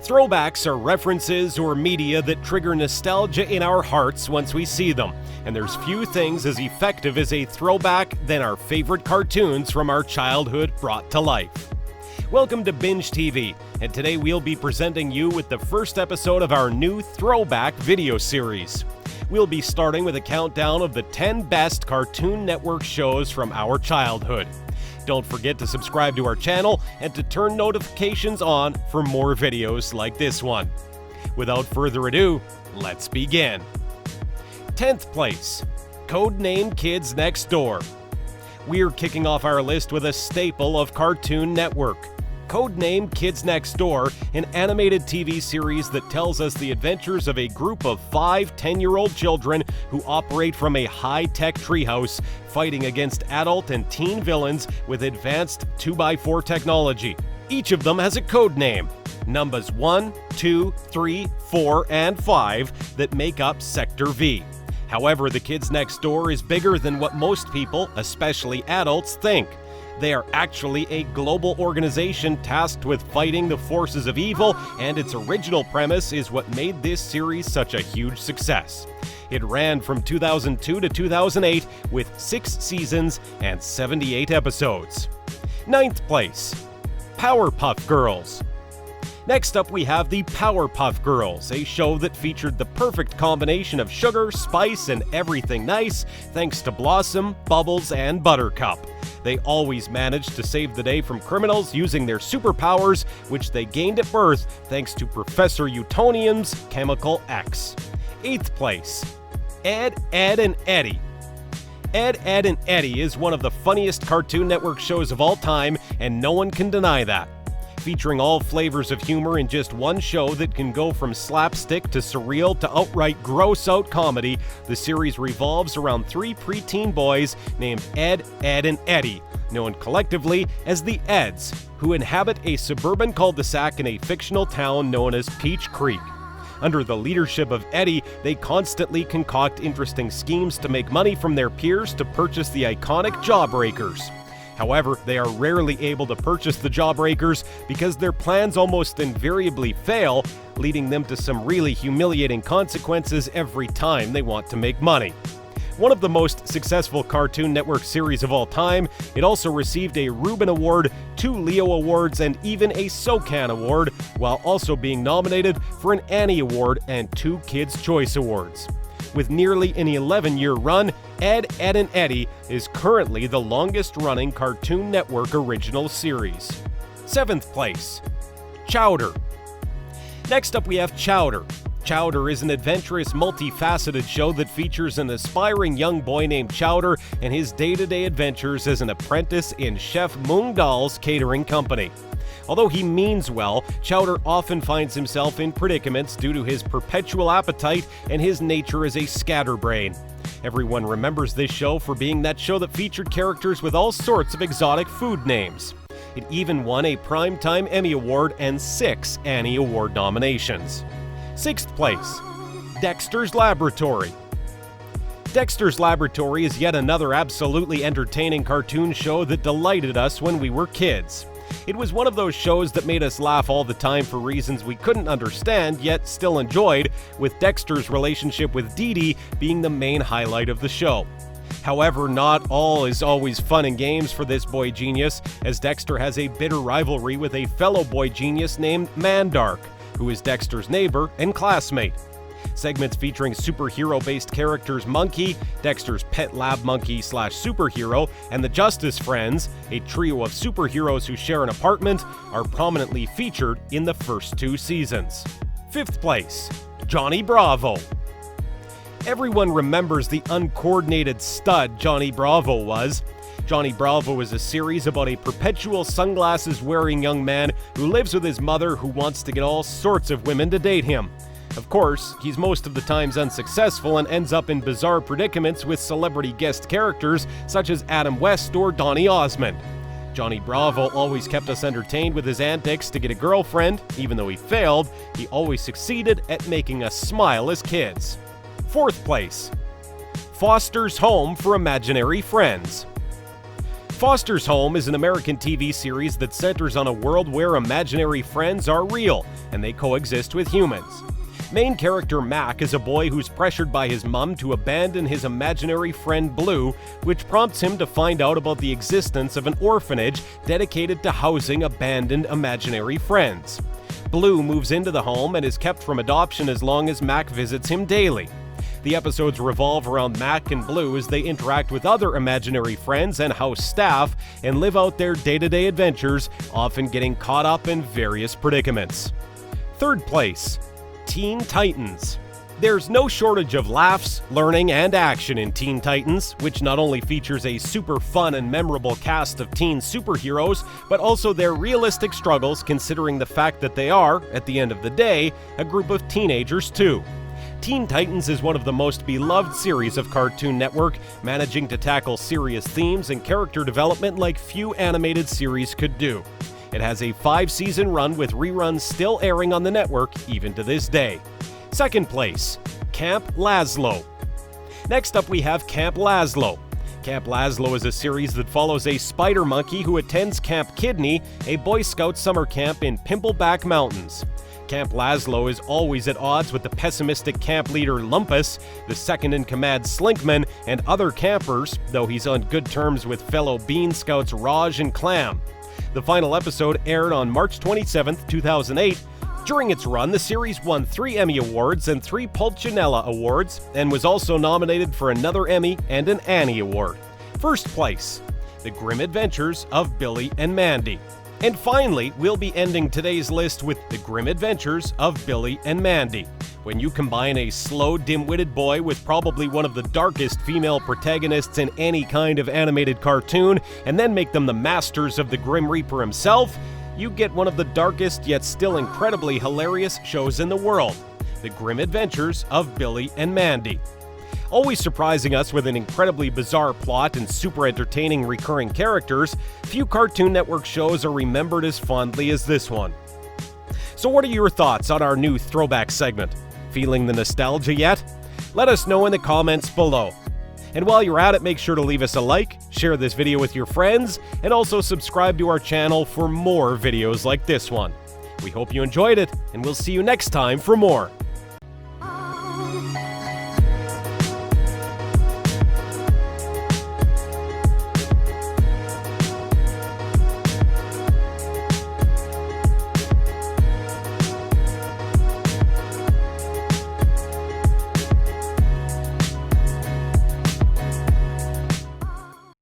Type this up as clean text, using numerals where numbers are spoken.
Throwbacks are references or media that trigger nostalgia in our hearts once we see them, and there's few things as effective as a throwback than our favorite cartoons from our childhood brought to life. Welcome to Binge TV, and today we'll be presenting you with the first episode of our new Throwback video series. We'll be starting with a countdown of the 10 best Cartoon Network shows from our childhood. Don't forget to subscribe to our channel and to turn notifications on for more videos like this one. Without further ado, let's begin. 10th place, Codename Kids Next Door. We're kicking off our list with a staple of Cartoon Network. Codename Kids Next Door, an animated TV series that tells us the adventures of a group of 5 10-year-old children who operate from a high-tech treehouse, fighting against adult and teen villains with advanced 2x4 technology. Each of them has a code name, numbers 1, 2, 3, 4, and 5 that make up Sector V. However, the Kids Next Door is bigger than what most people, especially adults, think. They are actually a global organization tasked with fighting the forces of evil, and its original premise is what made this series such a huge success. It ran from 2002 to 2008 with 6 seasons and 78 episodes. 9th place, Powerpuff Girls. Next up we have the Powerpuff Girls, a show that featured the perfect combination of sugar, spice, and everything nice thanks to Blossom, Bubbles, and Buttercup. They always managed to save the day from criminals using their superpowers, which they gained at birth thanks to Professor Utonium's Chemical X. 8th place, Ed, Edd, and Eddy. Ed, Edd, and Eddy is one of the funniest Cartoon Network shows of all time, and no one can deny that. Featuring all flavors of humor in just one show that can go from slapstick to surreal to outright gross-out comedy, the series revolves around 3 preteen boys named Ed, Edd, and Eddy, known collectively as the Eds, who inhabit a suburban cul-de-sac in a fictional town known as Peach Creek. Under the leadership of Eddy, they constantly concoct interesting schemes to make money from their peers to purchase the iconic Jawbreakers. However, they are rarely able to purchase the Jawbreakers because their plans almost invariably fail, leading them to some really humiliating consequences every time they want to make money. One of the most successful Cartoon Network series of all time, it also received a Reuben Award, 2 Leo Awards, and even a SOCAN Award, while also being nominated for an Annie Award and 2 Kids' Choice Awards. With nearly an 11-year run, Ed, Edd, and Eddy is currently the longest-running Cartoon Network original series. 7th place, Chowder. Next up we have Chowder. Chowder is an adventurous, multifaceted show that features an aspiring young boy named Chowder and his day-to-day adventures as an apprentice in Chef Mung Dal's catering company. Although he means well, Chowder often finds himself in predicaments due to his perpetual appetite and his nature as a scatterbrain. Everyone remembers this show for being that show that featured characters with all sorts of exotic food names. It even won a Primetime Emmy Award and 6 Annie Award nominations. 6th place, Dexters Laboratory. Dexters Laboratory is yet another absolutely entertaining cartoon show that delighted us when we were kids. It was one of those shows that made us laugh all the time for reasons we couldn't understand yet still enjoyed, with Dexter's relationship with Dee Dee being the main highlight of the show. However, not all is always fun and games for this boy genius, as Dexter has a bitter rivalry with a fellow boy genius named Mandark, who is Dexter's neighbor and classmate. Segments featuring superhero-based characters Monkey, Dexter's pet lab monkey/superhero, and the Justice Friends, a trio of superheroes who share an apartment, are prominently featured in the first 2 seasons. 5th place, Johnny Bravo. Everyone remembers the uncoordinated stud Johnny Bravo was. Johnny Bravo is a series about a perpetual sunglasses-wearing young man who lives with his mother who wants to get all sorts of women to date him. Of course, he's most of the times unsuccessful and ends up in bizarre predicaments with celebrity guest characters such as Adam West or Donny Osmond. Johnny Bravo always kept us entertained with his antics to get a girlfriend. Even though he failed, he always succeeded at making us smile as kids. 4th place, Foster's Home for Imaginary Friends. Foster's Home is an American TV series that centers on a world where imaginary friends are real and they coexist with humans. Main character Mac is a boy who's pressured by his mom to abandon his imaginary friend Blue, which prompts him to find out about the existence of an orphanage dedicated to housing abandoned imaginary friends. Blue moves into the home and is kept from adoption as long as Mac visits him daily. The episodes revolve around Mac and Blue as they interact with other imaginary friends and house staff and live out their day-to-day adventures, often getting caught up in various predicaments. Third place, Teen Titans. There's no shortage of laughs, learning, and action in Teen Titans, which not only features a super fun and memorable cast of teen superheroes, but also their realistic struggles considering the fact that they are, at the end of the day, a group of teenagers too. Teen Titans is one of the most beloved series of Cartoon Network, managing to tackle serious themes and character development like few animated series could do. It has a 5-season run with reruns still airing on the network even to this day. Second place, Camp Laszlo. Next up we have Camp Lazlo. Camp Lazlo is a series that follows a spider monkey who attends Camp Kidney, a Boy Scout summer camp in Pimpleback Mountains. Camp Laszlo is always at odds with the pessimistic camp leader Lumpus, the second-in-command Slinkman, and other campers, though he's on good terms with fellow Bean Scouts Raj and Clam. The final episode aired on March 27, 2008. During its run, the series won 3 Emmy Awards and 3 Pulcinella Awards, and was also nominated for another Emmy and an Annie Award. First place, The Grim Adventures of Billy and Mandy. And finally, we'll be ending today's list with The Grim Adventures of Billy and Mandy. When you combine a slow, dim-witted boy with probably one of the darkest female protagonists in any kind of animated cartoon, and then make them the masters of the Grim Reaper himself, you get one of the darkest yet still incredibly hilarious shows in the world, The Grim Adventures of Billy and Mandy. Always surprising us with an incredibly bizarre plot and super entertaining recurring characters, few Cartoon Network shows are remembered as fondly as this one. So what are your thoughts on our new throwback segment? Feeling the nostalgia yet? Let us know in the comments below. And while you're at it, make sure to leave us a like, share this video with your friends, and also subscribe to our channel for more videos like this one. We hope you enjoyed it, and we'll see you next time for more.